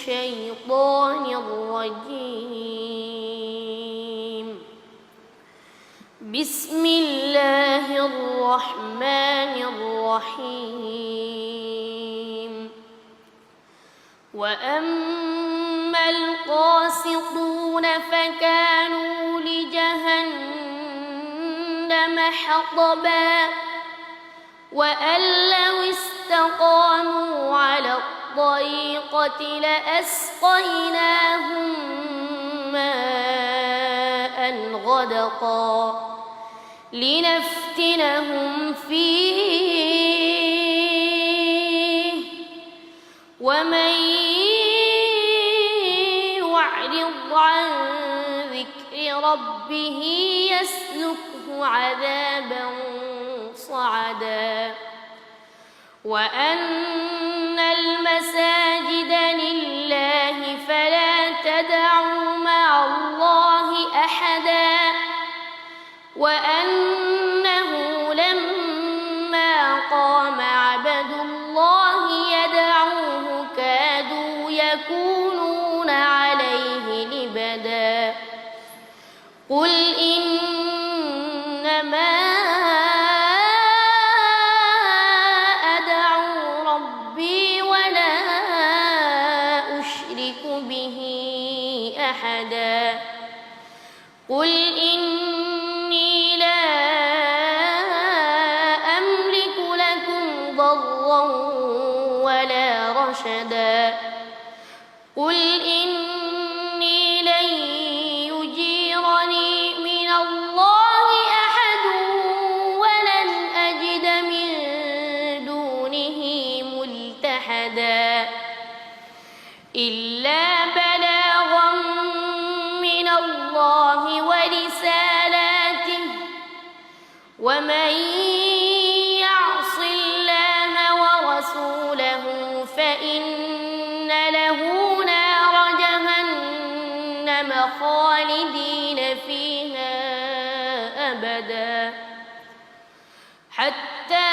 الشيطان الرجيم. بسم الله الرحمن الرحيم. وأما القاسطون فكانوا لجهنم حطبا وأن لو استقاموا على الطريقة لأسقيناهم ماء غدقا لنفتنهم فيه ومن يعرض عن ذكر ربه يسلكه عذابا صعدا. وأن المساجد لله فلا تدعوا مع الله أحدا وأنه لما قام عبد الله يدعوه كادوا يكونون عليه لبدا. قل إنما أدعو ربي ولا أشرك به أحدا. قل إني لا أملك لكم ضرا ولا رشدا. قل إني لن يجيرني من الله أحد ولن أجد من دونه ملتحدا إلا بلاغا من الله ورسالاته ومن يعص الله ورسوله فإن له نار جهنم خالدين فيها أبدا حتى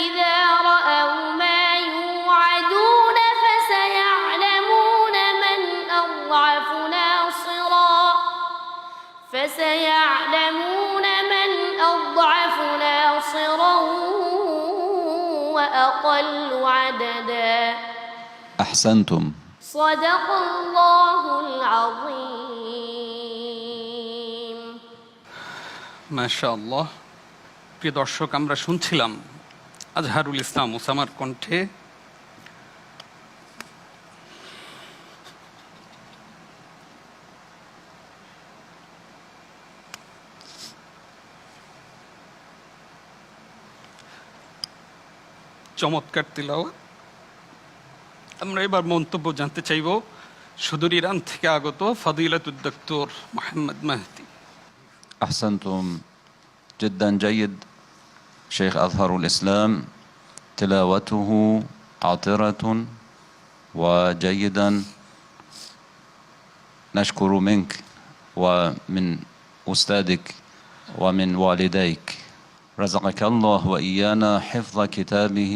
إذا رأوا ما يوعدون فسيعلمون من أضعف ناصرا وأقل عددا. أحسنتم. صدق الله العظيم. মাশাআল্লাহ। প্রিয় দর্শক, আমরা শুনছিলাম আজহারুল ইসলাম ওসামার কণ্ঠে চমৎকার তিলাওয়াত। আমরা এবার মন্তব্য জানতে চাইব সুদূর ইরান থেকে আগত ফাদিলাতুদ ডক্টর মোহাম্মদ মাহদি। أحسنتم جدا جيد شيخ أزهر الإسلام، تلاوته عطرة وجيدا. نشكر منك ومن أستاذك ومن والديك، رزقك الله وإيانا حفظ كتابه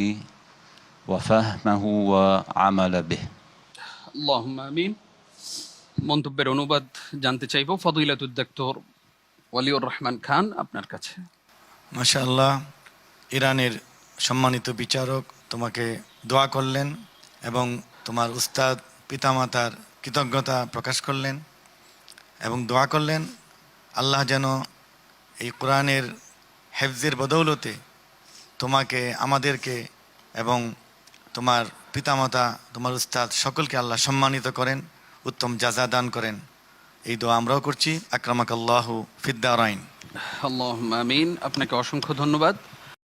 وفهمه وعمل به. আল্লাহুম্মা আমিন। মন্তব্যের অনুবাদ জানতে চাইব ফাদিলাতুদ ডক্টর ওয়ালিউর রহমান খান, আপনার কাছে। মাশাআল্লাহ, ইরানের সম্মানিত বিচারক তোমাকে দোয়া করলেন এবং তোমার উস্তাদ পিতামাতার কৃতজ্ঞতা প্রকাশ করলেন এবং দোয়া করলেন আল্লাহ যেন এই কোরআনের হেফজের বদৌলতে তোমাকে, আমাদেরকে এবং তোমার পিতামাতা, তোমার উস্তাদ সকলকে আল্লাহ সম্মানিত করেন, উত্তম জাযা দান করেন। এই দোয়া আমরাও করছি। আকরামাকাল্লাহু ফিদ দারাইন। আল্লাহুম্মা আমিন। আপনাকে অসংখ্য ধন্যবাদ।